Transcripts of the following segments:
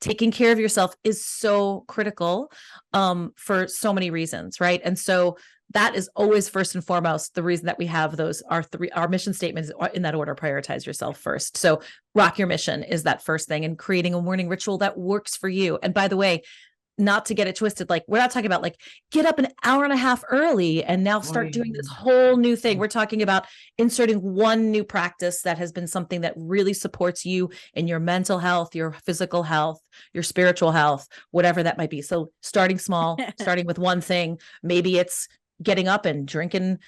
taking care of yourself is so critical for so many reasons, right? And so that is always first and foremost the reason that we have those our mission statements in that order. Prioritize yourself first. So rock your mission is that first thing, and creating a morning ritual that works for you. And by the way, not to get it twisted, like we're not talking about like get up an hour and a half early and now start doing this whole new thing. We're talking about inserting one new practice that has been something that really supports you in your mental health, your physical health, your spiritual health, whatever that might be. So starting small, starting with one thing. Maybe it's getting up and drinking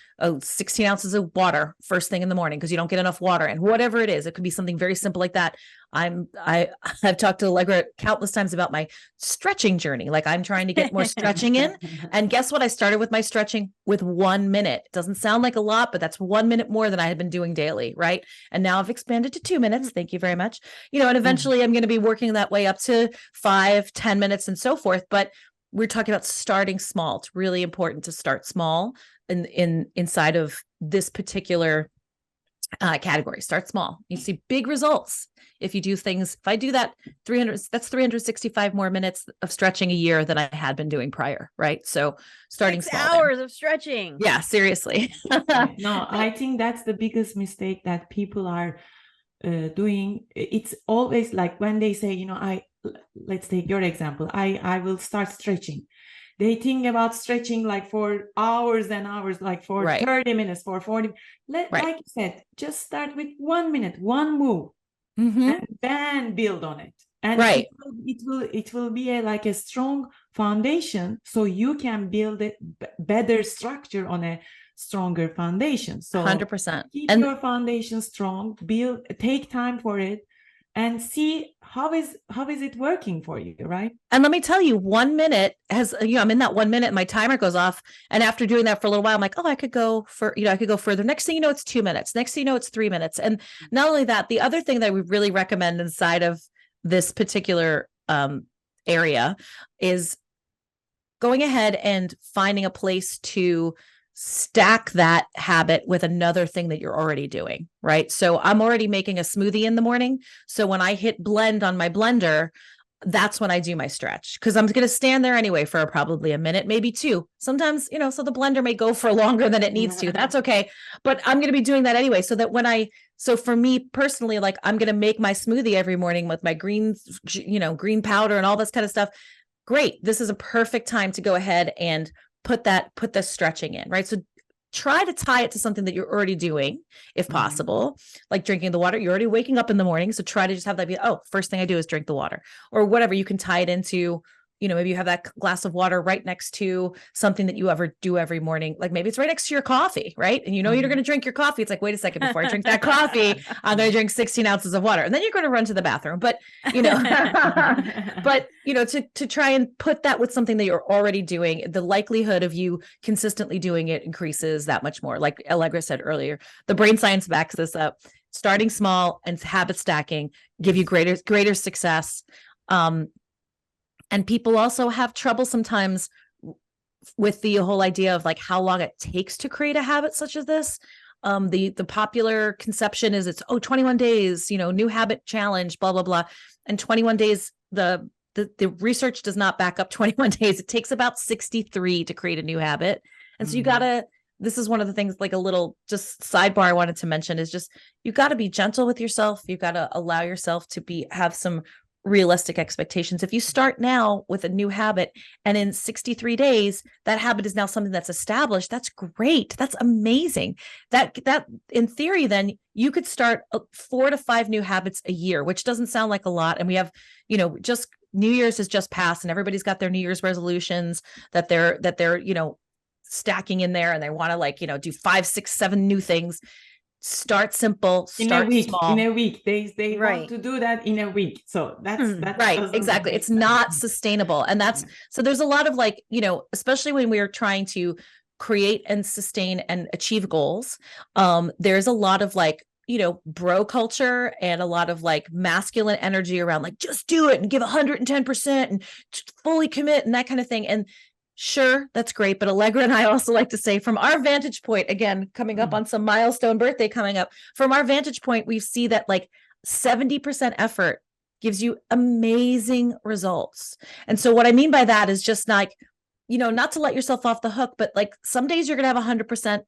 16 ounces of water first thing in the morning because you don't get enough water, and whatever it is, it could be something very simple like that. I've talked to Allegra countless times about my stretching journey. Like I'm trying to get more stretching in. And guess what? I started with my stretching with 1 minute. It doesn't sound like a lot, but that's 1 minute more than I had been doing daily. Right. And now I've expanded to 2 minutes. Thank you very much. And eventually I'm going to be working that way up to 5-10 minutes and so forth. But we're talking about starting small. It's really important to start small inside of this particular category. Start small. You see big results if you do things. If I do that, that's 365 more minutes of stretching a year than I had been doing prior, right? So starting 6 small hours of stretching. Yeah, seriously. No, I think that's the biggest mistake that people are doing. It's always like when they say, let's take your example. I will start stretching. They think about stretching like for hours and hours, like for 30 minutes, for 40. Like you said, just start with 1 minute, one move, and then build on it. And it will be like a strong foundation, so you can build a better structure on a stronger foundation. So 100%. Keep your foundation strong, take time for it, and see how is it working for you, right? And let me tell you, 1 minute has, I'm in that 1 minute and my timer goes off. And after doing that for a little while, I'm like, I could go further. Next thing you know, it's 2 minutes. Next thing you know, it's 3 minutes. And not only that, the other thing that we really recommend inside of this particular area is going ahead and finding a place to stack that habit with another thing that you're already doing, right? So I'm already making a smoothie in the morning. So when I hit blend on my blender, that's when I do my stretch, because I'm going to stand there anyway for probably a minute, maybe two. Sometimes, so the blender may go for longer than it needs to. That's okay. But I'm going to be doing that anyway. So that so for me personally, like I'm going to make my smoothie every morning with my green powder and all this kind of stuff. Great. This is a perfect time to go ahead and put the stretching in, right? So try to tie it to something that you're already doing, if possible, like drinking the water. You're already waking up in the morning. So try to just have that be, first thing I do is drink the water, or whatever. You can tie it into, maybe you have that glass of water right next to something that you ever do every morning. Like maybe it's right next to your coffee, right? And you're going to drink your coffee. It's like, wait a second, before I drink that coffee, I'm going to drink 16 ounces of water. And then you're going to run to the bathroom. But, to try and put that with something that you're already doing, the likelihood of you consistently doing it increases that much more. Like Allegra said earlier, the brain science backs this up. Starting small and habit stacking give you greater success. And people also have trouble sometimes with the whole idea of like how long it takes to create a habit such as this. The popular conception is it's 21 days, new habit challenge, blah, blah, blah. And 21 days, the research does not back up 21 days. It takes about 63 to create a new habit. And so this is one of the things, like a little just sidebar I wanted to mention, is just, you got to be gentle with yourself. You got to allow yourself to have some realistic expectations. If you start now with a new habit and in 63 days, that habit is now something that's established, that's great. That's amazing. That in theory, then you could start 4 to 5 new habits a year, which doesn't sound like a lot. And we have, just New Year's has just passed and everybody's got their New Year's resolutions that they're, stacking in there, and they want to do 5, 6, 7 new things. Start simple, start small. In a week. They want to do that in a week. So that's right. Exactly. It's not sustainable. And so there's a lot of especially when we're trying to create and sustain and achieve goals. There's a lot of bro culture and a lot of masculine energy around just do it and give 110% and fully commit and that kind of thing. And sure, that's great. But Allegra and I also like to say, from our vantage point, again, coming up on some milestone birthday coming up, from our vantage point, we see that 70% effort gives you amazing results. And so what I mean by that is just like, not to let yourself off the hook, but like some days you're going to have 100%,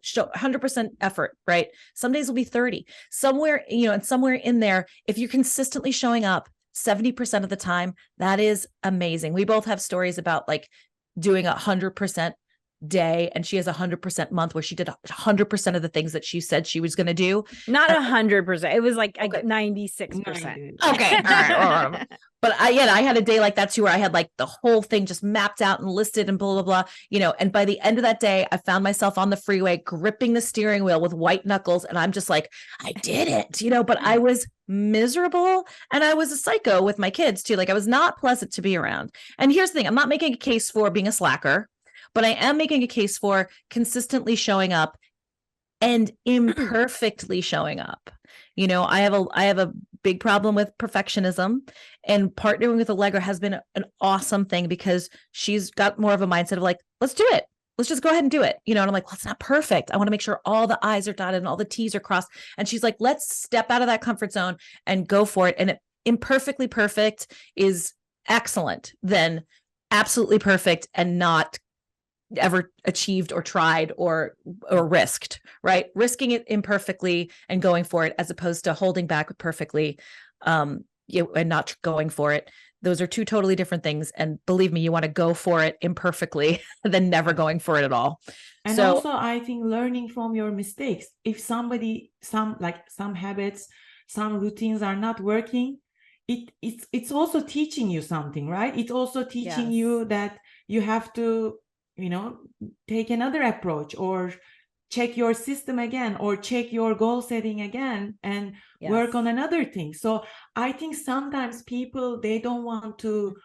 show 100% effort, right? Some days will be 30 somewhere, and somewhere in there, if you're consistently showing up 70% of the time, that is amazing. We both have stories about like doing 100% day, and she has 100% month where she did 100% of the things that she said she was going to do. Not 100%. It was like Okay. 96%. Okay. All right. But I had a day like that too, where I had like the whole thing just mapped out and listed and blah, blah, blah, and by the end of that day, I found myself on the freeway gripping the steering wheel with white knuckles. And I'm just like, I did it, but I was miserable, and I was a psycho with my kids too. Like, I was not pleasant to be around. And here's the thing, I'm not making a case for being a slacker, but I am making a case for consistently showing up and imperfectly showing up. I have a big problem with perfectionism, and partnering with Allegra has been an awesome thing because she's got more of a mindset of like, let's do it. Let's just go ahead and do it. And I'm like, well, it's not perfect. I want to make sure all the I's are dotted and all the T's are crossed. And she's like, let's step out of that comfort zone and go for it. And imperfectly perfect is excellent than absolutely perfect and not ever achieved or tried or risked, right? Risking it imperfectly and going for it, as opposed to holding back perfectly, and not going for it. Those are two totally different things. And believe me, you want to go for it imperfectly than never going for it at all. And so, also, I think learning from your mistakes. If some habits, some routines are not working, it's also teaching you something, right? It's also teaching you that you have to take another approach, or check your system again, or check your goal setting again, and work on another thing. So I think sometimes people, they don't want to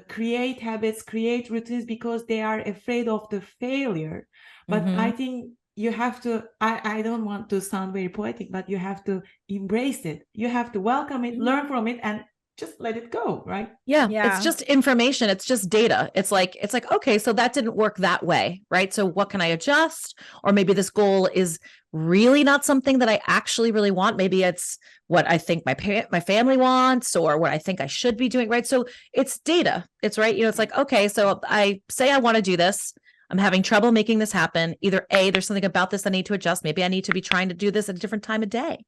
create habits, create routines, because they are afraid of the failure. But I think you have to, I don't want to sound very poetic, but you have to embrace it. You have to welcome it, learn from it, and just let it go, right? Yeah. It's just information. It's just data. It's like, okay, so that didn't work that way, right? So what can I adjust? Or maybe this goal is really not something that I actually really want. Maybe it's what I think my family wants, or what I think I should be doing, right? So it's data. It's right. It's like, okay, so I say I want to do this. I'm having trouble making this happen. Either A, there's something about this I need to adjust. Maybe I need to be trying to do this at a different time of day.